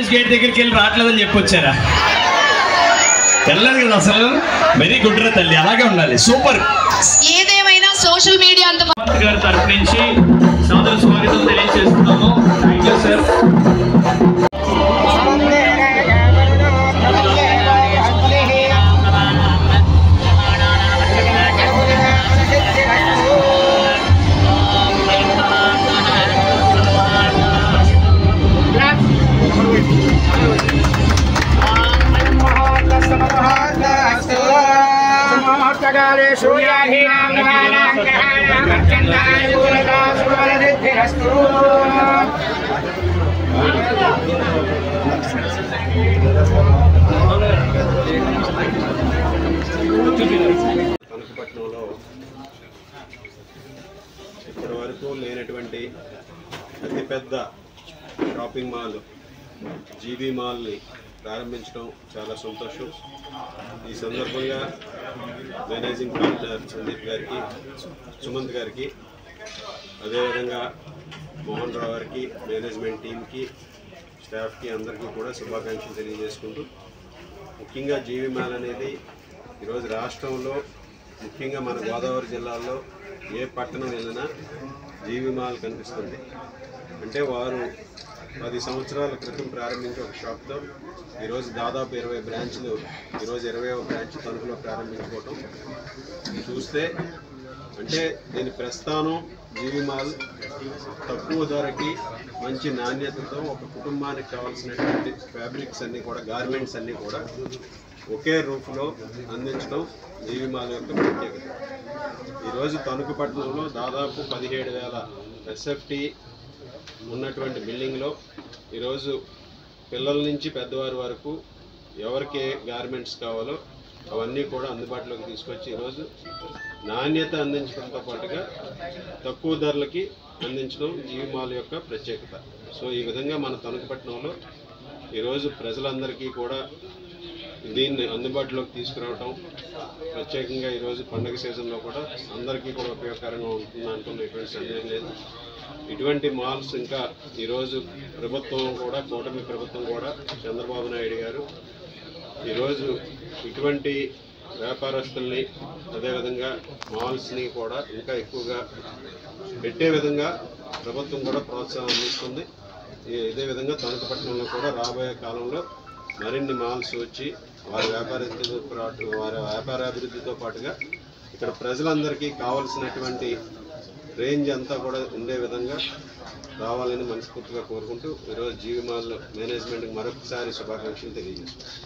Entrance gate దగ్గరికి వెళ్ళి రావట్లేదని చెప్పొచ్చారా? వెళ్ళాలి కదా అసలు. వెరీ గుడ్ రా తల్లి, అలాగే ఉండాలి. సూపర్. ఏదేమైనా సోషల్ మీడియా అంత గారి తరఫు నుంచి సాదర స్వాగతం తెలియజేస్తున్నాము. Thank you sir. కనకపట్నంలో ఇప్పటి వరకు లేనటువంటి అతిపెద్ద షాపింగ్ మాల్ జీబీ మాల్ని ప్రారంభించడం చాలా సంతోషం. ఈ సందర్భంగా మేనేజింగ్ పార్ట్నర్ సందీప్ గారికి, సుమంత్ గారికి, అదేవిధంగా మోహన్ రావు గారికి, మేనేజ్మెంట్ టీంకి, స్టాఫ్కి అందరికీ కూడా శుభాకాంక్షలు తెలియజేసుకుంటూ, ముఖ్యంగా జీబీ మాల్ అనేది ఈరోజు రాష్ట్రంలో ముఖ్యంగా మన గోదావరి జిల్లాలో ఏ పట్టణం వెళ్ళినా జీబీ మాల్ కనిపిస్తుంది. అంటే వారు 10 సంవత్సరాల క్రితం ప్రారంభించి ఒక షాప్తో ఈరోజు దాదాపు 20 బ్రాంచ్లు, ఈరోజు 20వ బ్రాంచ్ తణుకులో ప్రారంభించుకోవటం చూస్తే, అంటే దీని ప్రస్థానం జీబీ మాల్ తక్కువ ధరకి మంచి నాణ్యతతో ఒక కుటుంబానికి కావాల్సినటువంటి ఫ్యాబ్రిక్స్ అన్నీ కూడా, గార్మెంట్స్ అన్నీ కూడా ఒకే రూఫ్లో అందించడం జీబీ మాల్ యొక్క ప్రత్యేకత. ఈరోజు తణుకు పట్టణంలో దాదాపు 17,000 ఎస్ఎఫ్టీ ఉన్నటువంటి బిల్డింగ్లో ఈరోజు పిల్లల నుంచి పెద్దవారి వరకు ఎవరికి గార్మెంట్స్ కావాలో అవన్నీ కూడా అందుబాటులోకి తీసుకొచ్చి ఈరోజు నాణ్యత అందించడంతో పాటుగా తక్కువ ధరలకి అందించడం జీబీ మాల్ యొక్క ప్రత్యేకత. సో ఈ విధంగా మన తణుకుపట్నంలో ఈరోజు ప్రజలందరికీ కూడా దీన్ని అందుబాటులోకి తీసుకురావటం, ప్రత్యేకంగా ఈరోజు పండుగ సీజన్లో కూడా అందరికీ కూడా ఉపయోగకరంగా ఉంటుంది అంటున్న ఎటువంటి సందేహం లేదు. ఇటువంటి మాల్స్ ఇంకా ఈరోజు ప్రభుత్వం కూడా, కూటమి ప్రభుత్వం కూడా, చంద్రబాబు నాయుడు గారు ఈరోజు ఇటువంటి వ్యాపారస్తుల్ని, అదేవిధంగా మాల్స్ని కూడా ఇంకా ఎక్కువగా పెట్టే విధంగా ప్రభుత్వం కూడా ప్రోత్సాహం అందిస్తుంది. ఇదే విధంగా తణుకుపట్నంలో కూడా రాబోయే కాలంలో మరిన్ని మాల్స్ వచ్చి వారి వ్యాపారాభివృద్ధితో పాటుగా ఇక్కడ ప్రజలందరికీ కావలసినటువంటి రేంజ్ అంతా కూడా ఉండే విధంగా రావాలని మనస్ఫూర్తిగా కోరుకుంటూ ఈరోజు జీబీ మాల్ మేనేజ్మెంట్కి మరొకసారి శుభాకాంక్షలు తెలియజేస్తున్నాను.